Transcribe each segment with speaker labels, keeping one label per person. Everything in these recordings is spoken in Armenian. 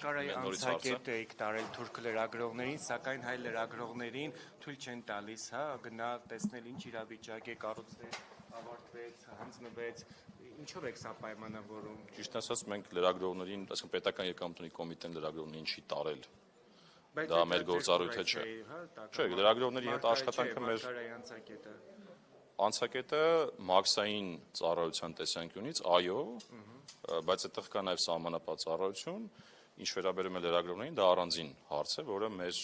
Speaker 1: Մարգարայի անցակետ էիք տարել թուրք լրագրողներին, սակայն հայ լրագրողներին թույլ չեն տալիս, գնա տեսնել ինչ իրավիճակ է, կառուցվեց, ավարտվեց, հանձնվեց, ինչով եք սա պայմանավորում։
Speaker 2: Ճիշտ ասած, մենք լրագրողներին, այսինքն պետական եկամուտների կոմիտեն լրագրողներին չի տարել։ Դա մեր գործառույթը չէ։ Չէ, լրագրողների հետ աշխատանքը մեր անցակետը մաքսային ծառայության տեսանկյունից, այո, բայց այդտեղ կա նաև սահմանապատ ծառայություն, ինչ վերաբերում է լրագրողներին, դա առանձին հարց է, որը մեր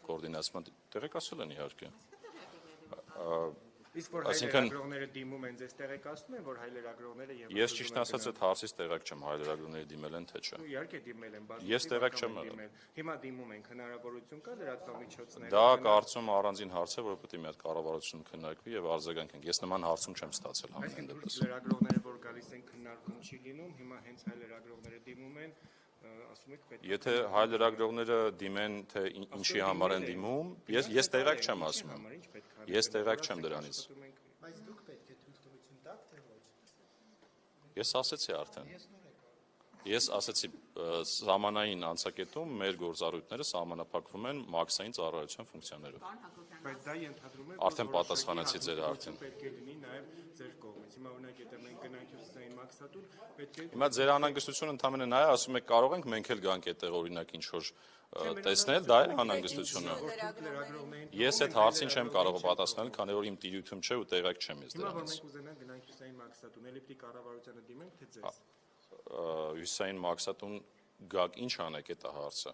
Speaker 2: կոորդինացման տեղեկացել են իհարկե։
Speaker 1: Իսկ որ հայ լրագրողները դիմում են, ձեզ տեղեկացնում են, որ հայ լրագրողները եւ
Speaker 2: Ես ճիշտ ասած այդ հարցից տեղյակ չեմ, հայ լրագրողները դիմել են թե չէ։
Speaker 1: Իհարկե դիմել են,
Speaker 2: Ես տեղյակ չեմ եղել։
Speaker 1: Հիմա դիմում են, հնարավորություն կա լրատվամիջոցները։
Speaker 2: Դա կարծում առանձին հարց է, որը պետք է մի հատ կառավարություն քննարկվի եւ արձագանքենք։ Ես նման հարցում չեմ ստացել
Speaker 1: համեն դեպս։ Լրագրողները որ գալիս են քննարկում չի լինում, հիմա հենց հայ լրագրողները դիմում են, ասում եք պետք է։
Speaker 2: Եթե հայ լրագրողները դիմեն, թե ինչի համար են դիմում, ես տեղյակ չեմ ասում։ Ես տեղյակ չեմ դրանից։
Speaker 3: Բայց դուք պետք է թույլտվություն տաք, թե ոչ։
Speaker 2: Ես ասեցի արդեն։ Ես ասեցի սահմանային անցակետում մեր գործառույթները սահմանափակվում են մաքսային ծառայության ֆունկցիաներով։
Speaker 1: Բայց դա ենթադրում է
Speaker 2: արդեն պատասխանեցի ձեր հարցին։
Speaker 1: Պետք է լինի նաև ձեր կողմից։ Հիմա օրինակ եթե մենք գնանք հյուսիսային մաքսատուն, պետք է
Speaker 2: Հիմա ձեր անհանգստությունը ընդհանրապես նա է, ասում եք կարող ենք մենք էլ գանք այդտեղ օրինակ ինչ որ տեսնել, դա է անհանգստությունը։ Ես այդ հարցին չեմ կարող պատասխանել, քանի որ իմ տիրույթում չէ ու տեղյակ չեմ ես դրանից։
Speaker 1: Հիմա մենք ուզենանք գնանք հյուսիսային մաքսատուն, էլեկտրիկ կառավարությանը դիմենք թե ձեզ։
Speaker 2: Հյուսիսային մաքսատուն գաք ինչ անեք այդ հարցը։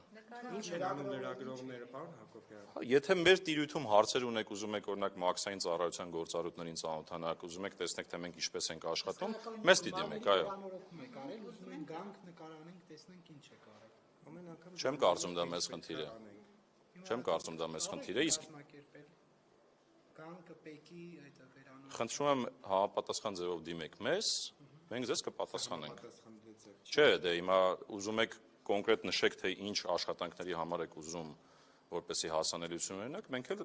Speaker 1: Ինչ են անում լրագրողները, պարոն Հակոբյան։
Speaker 2: Եթե մեր տիրույթում հարցեր ունեք, ուզում եք օրինակ մաքսային ծառայության գործառույթներին ծանոթանաք, ուզում եք տեսնեք թե մենք ինչպես ենք աշխատում, մեզ դիմեք, այո։
Speaker 3: Ուզում են գանք նկարանենք, տեսնենք ինչ է կարել։
Speaker 2: Չեմ կարծում դա մեզ խնդիր է։ Չեմ կարծում դա մեզ խնդիր է, իսկ
Speaker 3: գանկը պեկի այդ վերանորոգում։
Speaker 2: խնդրում եմ համապատասխան ձևով դիմեք մեզ, մենք ձեզ կպատասխանենք։ Չէ, դե հիմա ուզում եք կոնկրետ նշեք, թե ինչ աշխատանքների համար եք ուզում, որպեսզի հասանելիություն ունենաք, մենք էլ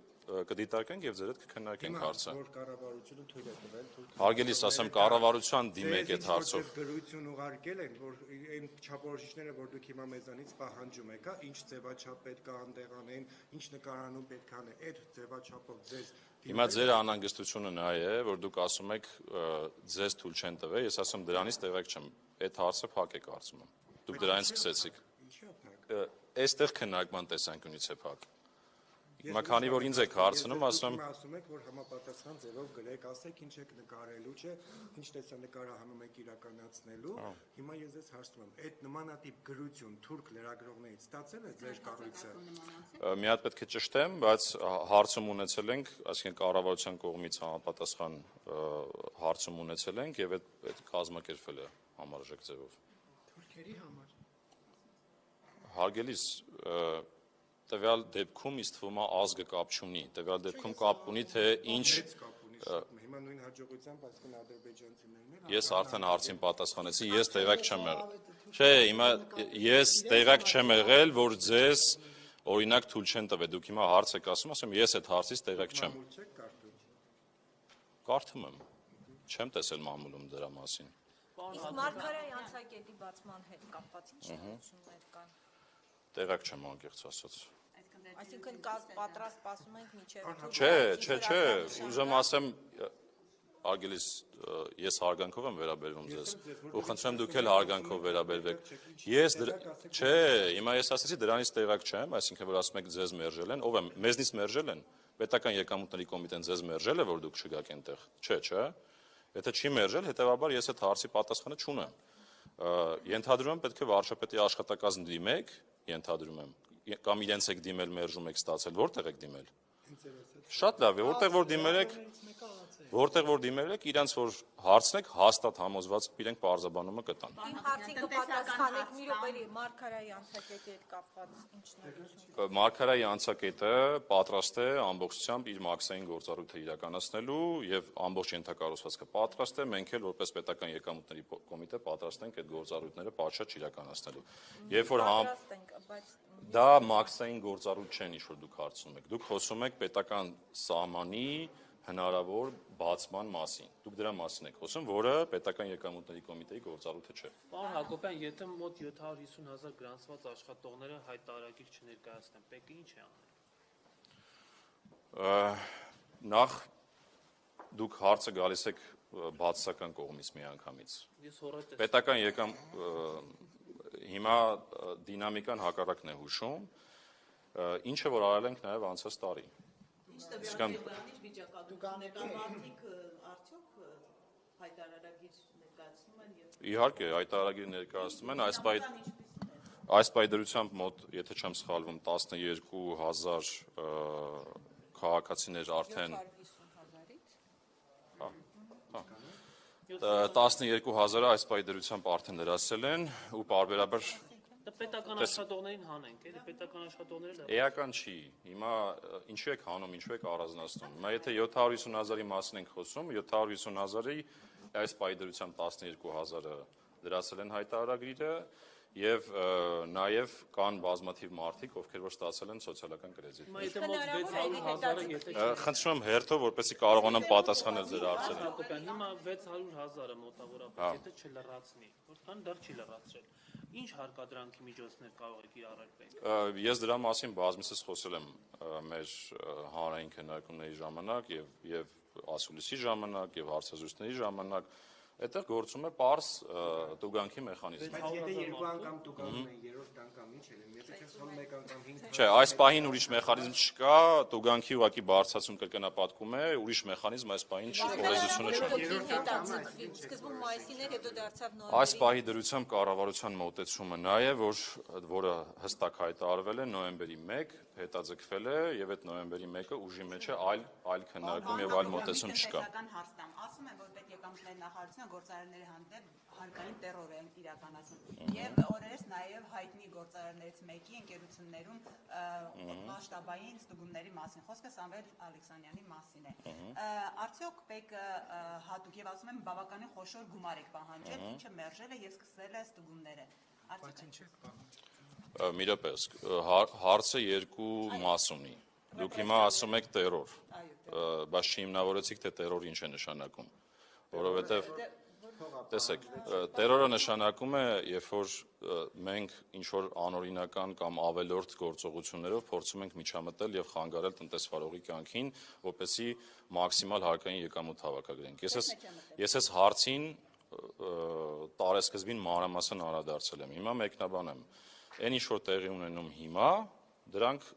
Speaker 2: կդիտարկենք եւ ձեր հետ կքննարկենք հարցը։
Speaker 1: Որ կառավարությունը թույլ է տվել,
Speaker 2: Հարգելիս ասեմ, կառավարության դիմեք այդ հարցով։
Speaker 1: Գրություն ուղարկել են, որ այն չափորոշիչները, որ դուք հիմա մեզանից պահանջում եք, ինչ ձևաչափ պետք է անտեղանեն, ինչ նկարանում պետք է անեն, այդ ձևաչափով ձեզ
Speaker 2: Հիմա ձեր անհանգստությունը նա է, որ դուք ասում եք ձեզ թույլ չեն տվել, ես ասում դրանից տեղյակ չեմ, այդ հարցը փակ է կարծում եմ։ Դուք դրանից սկսեցիք։ Այստեղ քննարկման տեսանկյունից է փակ։ Հիմա քանի որ ինձ եք հարցնում, ասում
Speaker 1: եք, որ համապատասխան ձևով գրեք, ասեք ինչ եք նկարելու, չէ, ինչ տեսանկարահանում եք իրականացնելու։ Հիմա ես ձեզ հարցնում եմ, այդ նմանատիպ գրություն թուրք լրագրողներից ստացել է ձեր կառույցը։
Speaker 2: Մի հատ պետք է ճշտեմ, բայց հարցում ունեցել ենք, այսինքն կառավարության կողմից համապատասխան հարցում ունեցել ենք եւ այդ կազմակերպվել է համարժեք ձևով։
Speaker 3: Թուրքերի համար։
Speaker 2: Հարգելիս, տվյալ դեպքում ինձ թվում է ազգը կապ չունի, տվյալ դեպքում կապ ունի, թե ինչ
Speaker 1: Հիմա նույն հաջողությամբ այսքան ադրբեջանցիներն են։
Speaker 2: Ես արդեն հարցին պատասխանեցի, ես տեղյակ չեմ եղել։ Չէ, հիմա ես տեղյակ չեմ եղել, որ ձեզ օրինակ թույլ չեն տվել։ Դուք հիմա հարց եք ասում, ասում ես այդ հարցից տեղյակ չեմ։ Կարդում եմ։ Չեմ տեսել մամուլում դրա մասին։
Speaker 4: Իսկ Մարգարայի անցակետի բացման հետ կապված ինչ նորություններ կան։
Speaker 2: Տեղյակ չեմ անկեղծ ասած։
Speaker 4: Այսինքն պատրաստ սպասում ենք մինչև
Speaker 2: Չէ, ուզում ասեմ, Արգելիս, ես հարգանքով եմ վերաբերվում ձեզ, ու խնդրեմ դուք էլ հարգանքով վերաբերվեք։ Չէ, հիմա ես ասեցի դրանից տեղյակ չեմ, այսինքն որ ասում եք ձեզ մերժել են, ով է, մեզնից մերժել են, պետական եկամուտների կոմիտեն ձեզ մերժել է, որ դուք չգաք այնտեղ, չէ, եթե չի մերժել, հետևաբար ես այդ հարցի պատասխանը չունեմ։ Ենթադրում եմ պետք է վարչապետի աշխատակազմ դիմեք, ենթադրում եմ, կամ իրենց եք դիմել, մերժում եք ստացել, որտեղ եք դիմել։ Շատ լավ է, որտեղ որ դիմել եք, իրանց որ հարցնեք, հաստատ համոզված իրենք պարզաբանումը կտան։
Speaker 4: Իմ հարցին կպատասխանեք մի րոպե Մարգարայի անցակետի հետ կապված ինչ նորություն։
Speaker 2: Մարգարայի անցակետը պատրաստ է ամբողջությամբ իր մաքսային գործառույթը իրականացնելու եւ ամբողջ ենթակառուցվածքը պատրաստ է, մենք էլ որպես պետական եկամուտների կոմիտե պատրաստ ենք այդ գործառույթները պատշաճ իրականացնելու։ Երբ որ դա մաքսային գործառույթ չեն, ինչ որ դուք հարցնում եք։ Դուք խոսում եք պետական սահմանի հնարավոր բացման մասին։ Դուք դրա մասին եք խոսում, որը պետական եկամուտների կոմիտեի գործառույթը չէ։
Speaker 5: Պարոն Հակոբյան, եթե մոտ 750,000 գրանցված աշխատողները հայտարարագիր չներկայացնեն, ՊԵԿ-ը ինչ է անում։
Speaker 2: Նախ դուք հարցը գալիս եք բացասական կողմից միանգամից։
Speaker 5: Ես հորետ եմ։
Speaker 2: Պետական հիմա դինամիկան հակառակն է հուշում, ինչը որ արել ենք նաև անցած տարի։
Speaker 6: Ինչ վիճակագրություններ մարդիկ արդյոք հայտարարագիր ներկայացնում են եւ
Speaker 2: Իհարկե, հայտարարագիր ներկայացնում են, այս պայդրությամբ մոտ, եթե չեմ սխալվում, 12,000 քաղաքացիներ արդեն 12,000-ը այս պայդրությամբ արդեն լրացել են ու պարբերաբար
Speaker 5: Դա պետական աշխատողներին հանենք, էլի պետական աշխատողները
Speaker 2: էական չի։ Հիմա ինչու եք հանում, ինչու եք առանձնացնում։ Հիմա եթե 750,000-ի մասին ենք խոսում, 750,000-ի այս պայդրությամբ 12,000-ը լրացել են հայտարարագիրը եւ նաեւ կան բազմաթիվ մարդիկ, ովքեր որ ստացել են սոցիալական կրեդիտ։
Speaker 5: Հիմա եթե մոտ 600,000-ը եթե
Speaker 2: Խնդրում եմ հերթով, որպեսզի կարողանամ պատասխանել ձեր հարցերին։
Speaker 5: Հակոբյան, հիմա 600,000-ը մոտավորապես եթե չլրացնի, որքան դեռ չի լրացրել։ Ինչ հարկադրանքի միջոցներ կարող է կիրառել ՊԵԿ-ը։
Speaker 2: Ես դրա մասին բազմիցս խոսել եմ մեր հանրային քննարկումների ժամանակ եւ ասուլիսի ժամանակ եւ հարցազրույցների ժամանակ։ Այդտեղ գործում է պարզ տուգանքի մեխանիզմ։
Speaker 1: Բայց եթե երկու անգամ տուգանում են, երրորդ անգամ ինչ է, եթե չես հոն մեկ անգամ 5
Speaker 2: Չէ, այս պահին ուրիշ մեխանիզմ չկա, տուգանքի ուղղակի բարձրացում կրկնապատկում է, ուրիշ մեխանիզմ այս պահին ուղեզությունը չունի։
Speaker 4: Սկզբում մայիսին էր, հետո դարձավ նոյեմբերի։
Speaker 2: Այս պահի դրությամբ կառավարության մոտեցումը նա է, որը հստակ հայտարարվել է նոյեմբերի 1, հետաձգվել է եւ այդ նոյեմբերի 1-ը ուժի մեջ է այլ քննարկում եւ այլ մոտեցում չկա։
Speaker 6: Ասում են, որ պետեկամուտների նախարարությունը գործարարների հանդեպ հարկային տերոր է իրականացնում եւ օրերս նաեւ հայտնի գործարարներից մեկի ընկերություններում մասշտաբային ստուգումների մասին խոսքը Սամվել Ալեքսանյանի մասին է։ Արդյոք ՊԵԿ-ը հատուկ եւ ասում են բավականին խոշոր գումար եք պահանջել, ինչը մերժել է եւ սկսվել է ստուգումները։
Speaker 2: Մի րոպե, հարցը երկու մաս ունի։ Դուք հիմա ասում եք տերոր, բայց չհիմնավորեցիք, թե տերորը ինչ է նշանակում, որովհետև տեսեք, տերորը նշանակում է, երբ որ մենք ինչ-որ անօրինական կամ ավելորդ գործողություններով փորձում ենք միջամտել եւ խանգարել տնտեսվարողի կյանքին, որպեսզի մաքսիմալ հարկային եկամուտ հավաքագրենք։ Ես այս հարցին տարեսկզբին մանրամասն անդրադարձել եմ։ Հիմա մեկնաբանեմ։ Այն ինչ որ տեղի ունենում հիմա, դրանք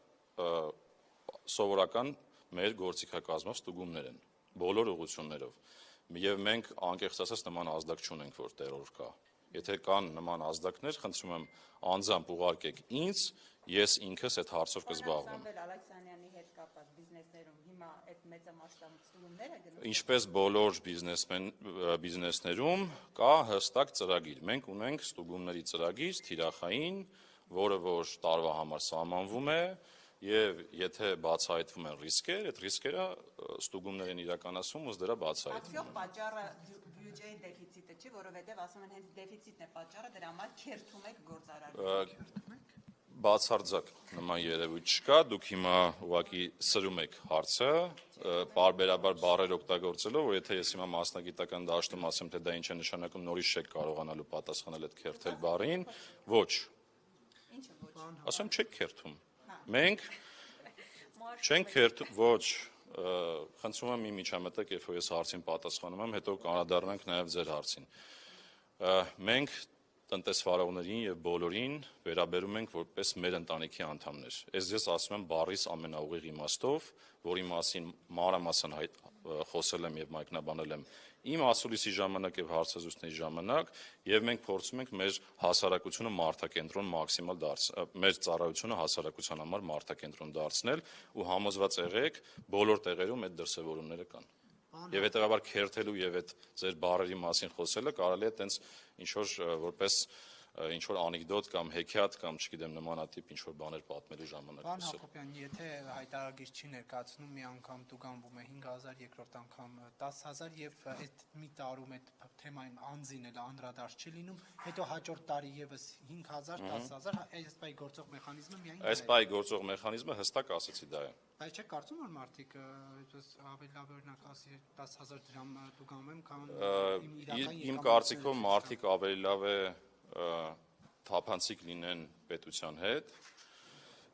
Speaker 2: սովորական մեր գործիքակազմով ստուգումներ են, բոլոր ուղղություններով։ Եվ մենք անկեղծ ասած նման ազդակ չունենք, որ տերոր կա։ Եթե կան նման ազդակներ, խնդրում եմ անձամբ ուղարկեք ինձ, ես ինքս այդ հարցով կզբաղվեմ։
Speaker 6: Սամվել Ալեքսանյանի հետ կապված բիզնեսներում հիմա այդ մեծամասշտաբ ստուգումները գնում։
Speaker 2: Ինչպես բոլոր բիզնեսներում կա հստակ ծրագիր։ Մենք ունենք ստուգումների ծրագիր, թիրախային, որը որ տարվա համար սահմանվում է, եւ եթե բացահայտվում են ռիսկեր, այդ ռիսկերը ստուգումներ են իրականացվում, ըստ դրա բացահայտվում են։
Speaker 6: Արդյոք պատճառը բյուջեի դեֆիցիտը չի, որովհետեւ ասում են հենց դեֆիցիտն է պատճառը, դրա համար քերթում եք գործարարները։
Speaker 2: Բացարձակ նման երևույթ չկա, դուք հիմա ուղղակի սրում եք հարցը, պարբերաբար բառեր օգտագործելով, որ եթե ես հիմա մասնագիտական դաշտում ասեմ, թե դա ինչ է նշանակում, նորից չեք կարողանալու պատասխանել այդ քերթել բառին, ոչ։
Speaker 6: Ինչը ոչ։
Speaker 2: Ասեմ չեք քերթում։ Մենք չենք քերթում, ոչ, խնդրում եմ մի միջամտեք, երբ որ ես հարցին պատասխանում եմ, հետո կանադառնանք նաև ձեր հարցին։ Մենք տնտեսվարողներին եւ բոլորին վերաբերում ենք որպես մեր ընտանիքի անդամներ։ Ես ասում եմ բառիս ամենաուղիղ իմաստով, որի մասին մանրամասն խոսել եմ եւ մեկնաբանել եմ իմ ասուլիսի ժամանակ եւ հարցազրույցների ժամանակ, եւ մենք փորձում ենք մեր հասարակությունը մարդակենտրոն մաքսիմալ մեր ծառայությունը հասարակության համար մարդակենտրոն դարձնել ու համոզված եղեք, բոլոր տեղերում այդ դրսևորումները կան։ Եվ հետեւաբար քերթելու եւ այդ ձեր բառերի մասին խոսելը կարելի է տենց ինչ որ որպես ինչ որ անեկդոտ կամ հեքիաթ կամ չգիտեմ նմանատիպ ինչ որ բաներ պատմելու ժամանակ
Speaker 3: Պարոն
Speaker 2: խոսել։
Speaker 3: Հակոբյան, եթե հայտարարագիր չի ներկայացնում, մի անգամ տուգանվում է 5000, երկրորդ անգամ 10000 եւ այդ մի տարում այդ թեմային անձին էլ անդրադարձ չի լինում, հետո հաջորդ տարի եւս 5000, 10000, այս բայ գործող մեխանիզմը միայն
Speaker 2: Այս բայ գործող մեխանիզմը հստակ ասեցի դա է։
Speaker 3: Բայց չէ կարծում որ մարդիկ այդպես ավելի լավ օրինակ ասի 10000 դրամ տուգանվեմ, քան
Speaker 2: Իմ կարծիքով մարդիկ ավելի լավ է թափանցիկ լինեն պետության հետ,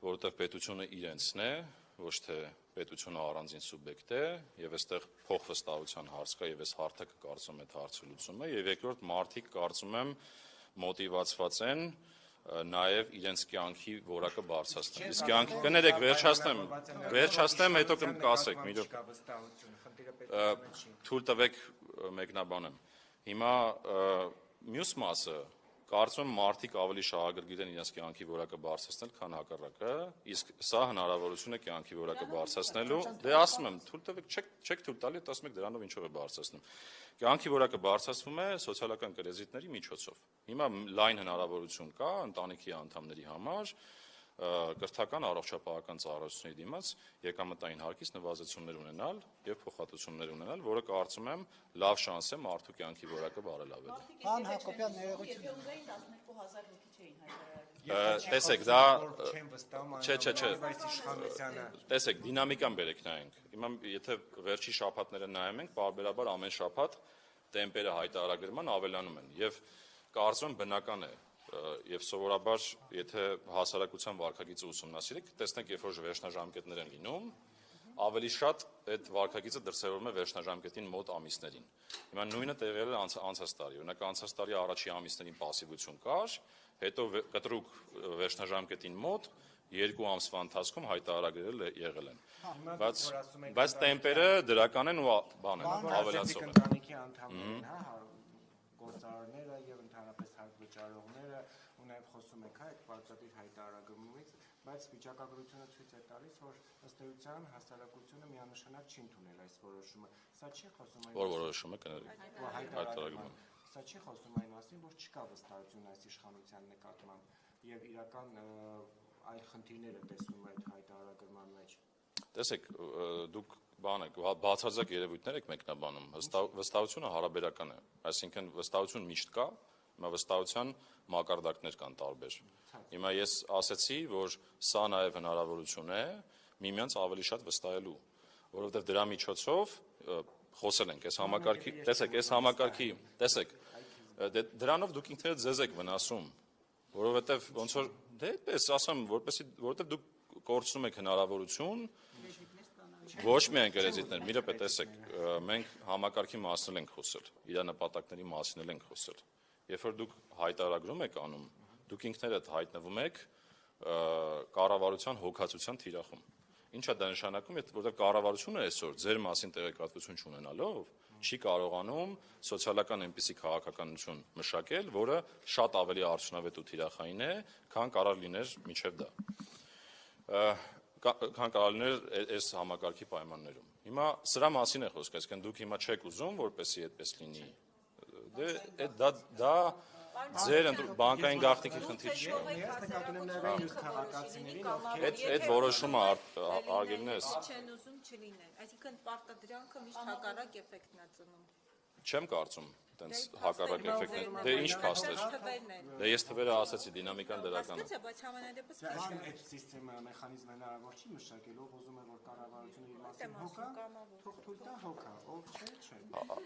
Speaker 2: որովհետև պետությունը իրենցն է, ոչ թե պետությունը առանձին սուբյեկտ է, եւ այստեղ փոխվստահության հարց կա, եւ այս հարթակը կարծում եմ այդ հարցը լուծում է, եւ երկրորդ մարդիկ կարծում եմ մոտիվացված են նաև իրենց կյանքի որակը բարձրացնել։ Իսկ կյանքի կներեք վերջացնեմ, հետո կասեք, մի դոք թույլ տվեք մեկնաբանեմ։ Հիմա մյուս մասը կարծում եմ մարդիկ ավելի շահագրգիռ են իրենց կյանքի որակը բարձրացնել, քան հակառակը, իսկ սա հնարավորություն է կյանքի որակը բարձրացնելու։ Դե ասում եմ, թույլ տվեք, չեք թույլ տալի, ասում եք դրանով ինչով է բարձրացնում։ Կյանքի որակը բարձրացվում է սոցիալական կրեդիտների միջոցով։ Հիմա լայն հնարավորություն կա ընտանիքի անդամների համար կրթական առողջապահական ծառայությունների դիմաց եկամտային հարկից նվազեցումներ ունենալ եւ փոխհատուցումներ ունենալ, որը կարծում եմ լավ շանս է մարդու կյանքի որակը բարելավելու։
Speaker 3: Պարոն Հակոբյան, ներողություն։
Speaker 6: Եթե ուզեին 12000 հոգի չէին հայտարարել։
Speaker 2: Տեսեք, դա
Speaker 1: չեմ վստահում
Speaker 2: Չէ։
Speaker 1: այս իշխանությանը։
Speaker 2: Տեսեք, դինամիկան բերեք նայենք։ Հիմա եթե վերջի շաբաթները նայում ենք, պարբերաբար ամեն շաբաթ տեմպերը հայտարարագրման ավելանում են եւ կարծում եմ բնական է եւ սովորաբար եթե հասարակության վարքագիծը ուսումնասիրեք, տեսնեք, երբ որ վերջնաժամկետներ են լինում, ավելի շատ այդ վարքագիծը դրսևորվում է վերջնաժամկետին մոտ ամիսներին։ Հիմա նույնը տեղի էր անցած տարի։ Օրինակ անցած տարի առաջի ամիսներին պասիվություն կար, հետո կտրուկ վերջնաժամկետին մոտ 2 ամսվա ընթացքում հայտարարագրերը եղել են։ Բայց տեմպերը դրական են ու բան են, ավելացող են։
Speaker 1: Ընտանիքի անդամներն, գործարարները եւ ընդհանրապես հարկ-վճարողները ու նաեւ խոսում եք այդ պարտադիր հայտարարումից, բայց վիճակագրությունը ցույց է տալիս, որ ըստ էության հասարակությունը միանշանակ չի ընդունել այս որոշումը։ Սա չի խոսում այն
Speaker 2: Որ որոշումը կներեք։
Speaker 1: հայտարարում։ Սա չի խոսում այն մասին, որ չկա վստահություն այս իշխանության նկատմամբ եւ իրական այլ խնդիրներ է տեսնում այդ հայտարարման մեջ։
Speaker 2: Տեսեք, դուք բացարձակ երևույթներ եք մեկնաբանում, վստահությունը հարաբերական է, այսինքն վստահություն միշտ կա, հիմա վստահության մակարդակներ կան տարբեր։ Հիմա ես ասեցի, որ սա նաև հնարավորություն է միմյանց ավելի շատ վստահելու, որովհետև դրա միջոցով խոսել ենք, այս համակարգի, տեսեք, դրանով դուք ինքներդ ձեզ եք վնասում, որովհետև ոնց որ դե այդպես ասեմ, որովհետև դուք կորցնում եք հնարավորություն ոչ միայն կրեդիտներ, մի րոպե տեսեք, մենք համակարգի մասին ենք խոսել, իր նպատակների մասին ենք խոսել։ Երբ որ դուք հայտարարում եք անում, դուք ինքներդ հայտնվում եք կառավարության հոգացության թիրախում։ Ինչ է դա նշանակում, որտեղ կառավարությունը այսօր ձեր մասին տեղեկատվություն չունենալով չի կարողանում սոցիալական այնպիսի քաղաքականություն մշակել, որը շատ ավելի արդյունավետ ու թիրախային է, քան կարող լիներ մինչև դա։ Քան կարող լիներ այս համակարգի պայմաններում։ Հիմա սրա մասին է խոսքը, այսինքն դուք հիմա չեք ուզում, որպեսզի այդպես լինի։ Դե դա ձեր բանկային գաղտնիքի խնդիր չի։
Speaker 1: Ես նկատում եմ նաև մյուս քաղաքացիներին, ովքեր
Speaker 2: Այդ որոշումը արգելնես։
Speaker 4: Չեն ուզում չլինեն, այսինքն պարտադրանքը միշտ հակառակ էֆեկտն է ծնում։
Speaker 2: Չեմ կարծում տենց հակառակ էֆեկտներ։ Դե ինչ փաստեր։ Դե ես թվերը ասացի, դինամիկան դրական է։
Speaker 4: Բայց համենայնդեպս
Speaker 1: այսինքն այդ սիստեմը մեխանիզմը հնարավոր չի մշակել, ով ուզում է որ կառավարությունը իր մասին հոգա, թող թույլ տա հոգա, ով չէ։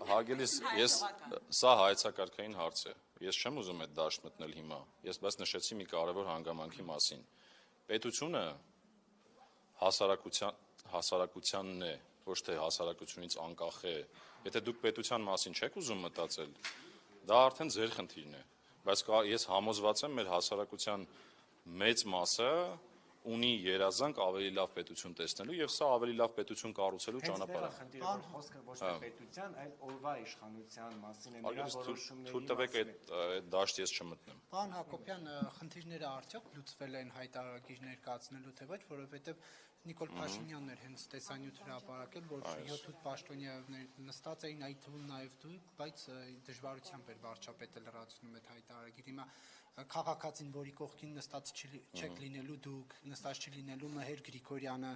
Speaker 2: Հարգելիս, ես սա հայեցակարգային հարց է։ Ես չեմ ուզում այդ դաշտ մտնել հիմա։ Ես բայց նշեցի մի կարևոր հանգամանքի մասին։ Պետությունը հասարակությանն է, ոչ թե հասարակությունից անկախ է։ Եթե դուք պետության մասին չեք ուզում մտածել, դա արդեն ձեր խնդիրն է։ Բայց ես համոզված եմ, մեր հասարակության մեծ մասը ունի երազանք ավելի լավ պետություն տեսնելու եւ սա ավելի լավ պետություն կառուցելու ճանապարհ է։
Speaker 1: Խնդիրը որ խոսքը ոչ թե պետության, այլ օրվա իշխանության մասին է, նրա որոշումների
Speaker 2: Թույլ տվեք այդ դաշտ ես չմտնեմ։
Speaker 3: Պարոն Հակոբյան, խնդիրները արդյոք լուծվել են հայտարարագիր ներկայացնելու թե ոչ, որովհետև Նիկոլ Փաշինյանն էր հենց տեսանյութ հրապարակել, որ 7-8 պաշտոնյաներ նստած էին, այդ թվում նաև դուք, բայց դժվարությամբ էր վարչապետը լրացնում այդ հայտարարագիր։ Հիմա քաղաքացին, որի կողքին նստած չեք լինելու դուք, նստած չի լինելու Մհեր Գրիգորյանը,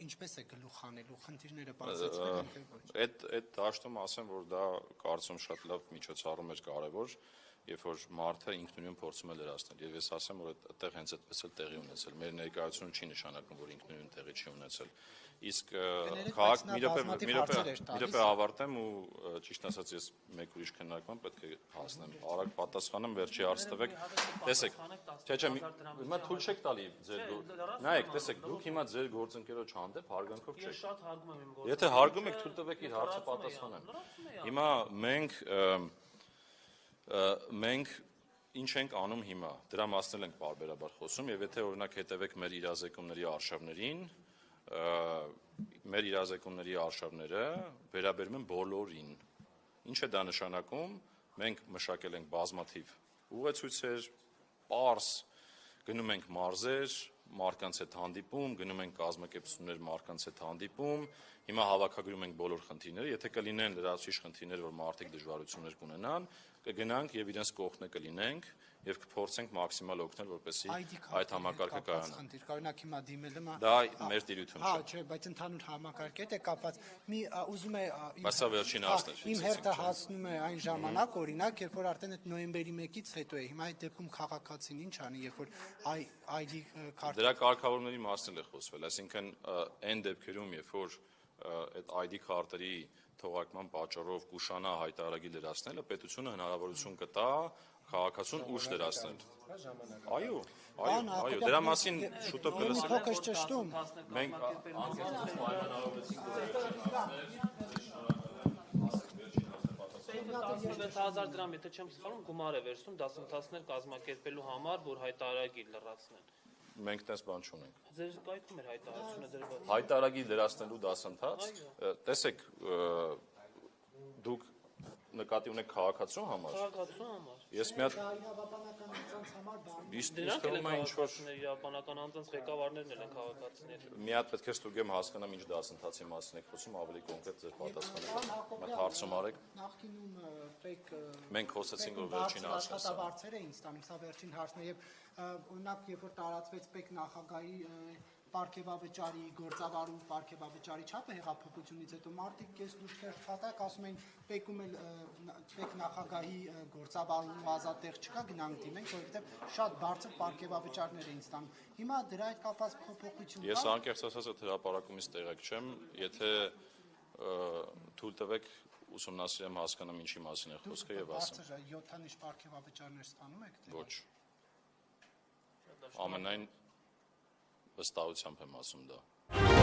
Speaker 3: ինչպես է գլուխ անելու, խնդիրները բացեցվել են թե ոչ։
Speaker 2: Այդ դաշտում ասեմ, որ դա կարծում շատ լավ միջոցառում էր կարևոր, երբ որ մարդը ինքնուրույն փորձում է լրացնել։ Եվ ես ասեմ, որ այդտեղ հենց այդպես էլ տեղի ունեցել։ Մեր ներկայությունը չի նշանակում, որ ինքնուրույն տեղի չի ունեցել։ Իսկ մի րոպե ավարտեմ ու ճիշտ ասած ես մեկ ուրիշ քննարկման պետք է հասնեմ։ Արագ պատասխանեմ, վերջի հարց տվեք։ Տեսեք, չէ, հիմա թույլ չեք տալի ձեր նայեք, տեսեք, դուք հիմա ձեր գործընկերոջ հանդեպ հարգանքով չեք։
Speaker 5: Ես շատ հարգում եմ իմ գործը։
Speaker 2: Եթե հարգում եք, թույլ տվեք իր հարցը պատասխանեմ։ Հիմա մենք ինչ ենք անում հիմա, դրա մասն ենք բարբերաբար խոսում, եւ եթե օրինակ հետևեք մեր իրազեկումների արշավներին, մեր իրազեկումների արշավները վերաբերում են բոլորին։ Ինչ է դա նշանակում։ Մենք մշակել ենք բազմաթիվ ուղեցույցեր, պարզ, գնում ենք մարզեր, մարդկանց հետ հանդիպում, գնում ենք կազմակերպություններ մարդկանց հետ հանդիպում, հիմա հավաքագրում ենք բոլոր խնդիրները, եթե կլինեն լրացուցիչ խնդիրներ, որ մարդիկ դժվարություններ կունենան, կգնանք եւ իրենց կողքն կլինենք եւ կփորձենք մաքսիմալ օգնել, որպեսզի այդ համակարգը կայանա։
Speaker 3: Օրինակ հիմա դիմելը
Speaker 2: դա մեր տիրություն չէ։
Speaker 3: Չէ, բայց ընդհանուր համակարգի հետ է կապված։ Մի ուզում է
Speaker 2: Բայց սա վերջին հարցն էր։
Speaker 3: Իմ հերթը հասնում է այն ժամանակ, օրինակ, երբ որ արդեն այդ նոյեմբերի 1-ից հետո է։ Հիմա այդ դեպքում քաղաքացին ինչ անի, երբ որ ID քարտ
Speaker 2: Դրա կարգավորումների մասն էլ է խոսվել, այսինքն այն դեպքերում, երբ որ այդ ID քարտերի թողարկման պատճառով կուշանա հայտարարագիր լրացնելը, պետությունը հնարավորություն կտա քաղաքացուն ուշ լրացնել։ Այո, դրա մասին շուտով կլսենք։
Speaker 3: Փոքր ճշտում։
Speaker 2: Մենք անկեղծ պայմանավորվեցինք
Speaker 5: 16000 դրամ, եթե չեմ սխալվում, գումար է վերցնում դասընթացներ կազմակերպելու համար, որ հայտարարագիր լրացնեն։
Speaker 2: Մենք տես բան չունենք։
Speaker 5: Ձեր կայքում էր հայտարարությունը դրված։
Speaker 2: Հայտարարագիր լրացնելու դասընթաց, տեսեք, դուք նկատի ունեք քաղաքացու համար։
Speaker 5: Քաղաքացու համար։
Speaker 2: Ես մի հատ
Speaker 3: Իրավաբանական անձանց համար բան։
Speaker 2: իսկ ինչ որ
Speaker 5: իրավաբանական անձանց ղեկավարներն են քաղաքացիներ։
Speaker 2: մի հատ պետք է ստուգեմ հասկանամ ինչ դասընթացի մասին եք խոսում, ավելի կոնկրետ ձեր պատասխանը։ Մտ հարցում արեք։
Speaker 3: Նախկինում պետք
Speaker 2: Մենք խոսեցինք, որ վերջին հարցն է սա։
Speaker 3: աշխատավարձեր էին ստանում, սա վերջին հարցն է եւ օրինակ երբ որ տարածվեց պետք նախագահի պարգևավճարի գործավարու պարգևավճարի չափը հեղափոխությունից հետո մարդիկ կես դուրս քերթվատակ ասում էին պետքում էլ պետք նախագահի գործավարու ազատեղ չկա գնանք դիմենք որովհետեւ շատ բարձր պարգևավճարներ էին ստանում հիմա դրա հետ կապված փոփոխություն
Speaker 2: Ես անկեղծ ասած այդ հրապարակումից տեղեկ չեմ, եթե թույլ տվեք ուսումնասիրեմ հասկանամ ինչի մասին է խոսքը եւ ասեմ։
Speaker 3: Բարձր 7-ից պարգևավճարներ ստանում եք թե
Speaker 2: Ոչ։ Ամենայն վստահությամբ եմ ասում դա։